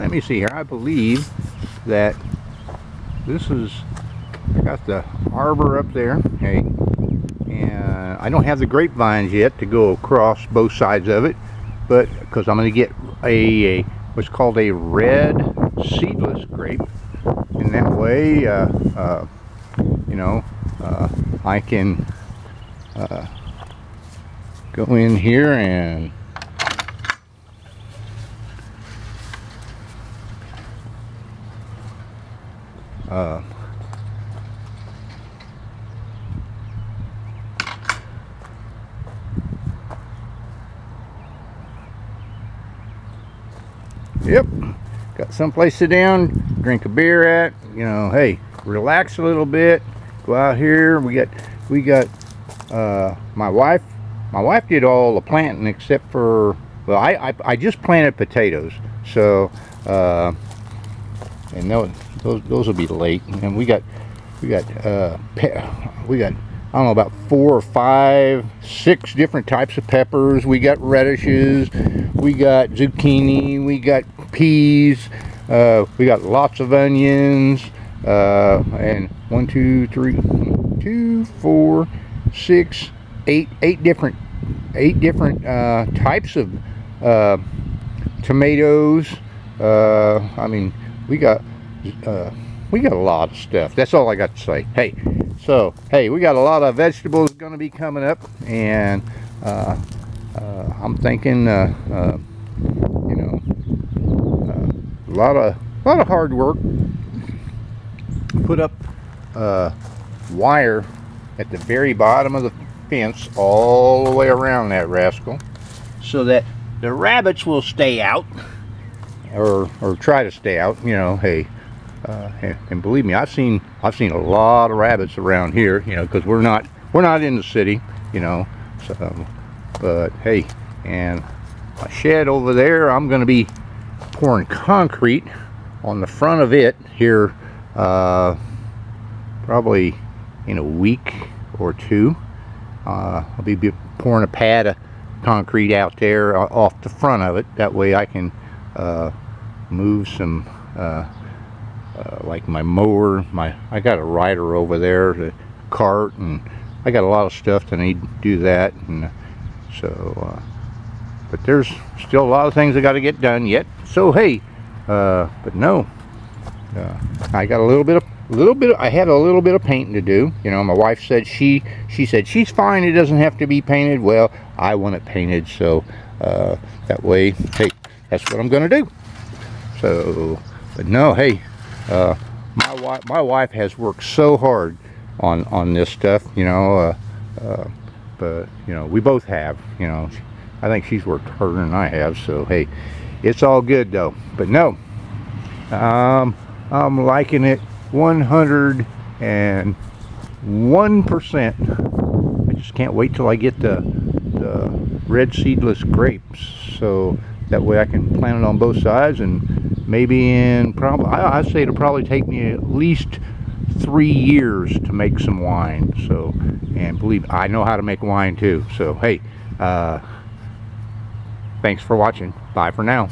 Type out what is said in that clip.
let me see here. I believe that this is, I got the arbor up there, hey, and I don't have the grapevines yet to go across both sides of it, but because I'm going to get a what's called a red seedless grape, and that way, you know, I can go in here and yep, got someplace to sit down, drink a beer at, you know, hey, relax a little bit, go out here. We got my wife did all the planting except for, well, I just planted potatoes, so and those will be late. And we got I don't know, about 4 or 5, 6 different types of peppers. We got radishes, we got zucchini, we got peas, we got lots of onions, and 1, 2, 3, 2, 4, 6, 8 different types of tomatoes. I mean, we got a lot of stuff. That's all I got to say. Hey, so hey, we got a lot of vegetables going to be coming up, and I'm thinking, you know, a lot of hard work. Put up wire at the very bottom of the fence all the way around that rascal, so that the rabbits will stay out, or try to stay out. You know, hey, and believe me, I've seen a lot of rabbits around here. You know, because we're not in the city. You know, so but hey, and my shed over there, I'm going to be pouring concrete on the front of it here, probably in a week or two. I'll be pouring a pad of concrete out there off the front of it. That way I can move some, like my mower. I got a rider over there, the cart, and I got a lot of stuff that I need to do that. And so, but there's still a lot of things I got to get done yet. So hey, but no, I got a little bit of. I had a little bit of painting to do. You know, my wife said she said she's fine, it doesn't have to be painted. Well, I want it painted, so that way, hey, that's what I'm gonna do. So, but no, hey, my wife has worked so hard on this stuff, you know, but you know, we both have, you know. I think she's worked harder than I have, so hey, it's all good though. But no, I'm liking it 101%. I just can't wait till I get the red seedless grapes, so that way I can plant it on both sides, and maybe in I say it'll probably take me at least 3 years to make some wine. So, and believe me, I know how to make wine too. So hey, thanks for watching. Bye for now.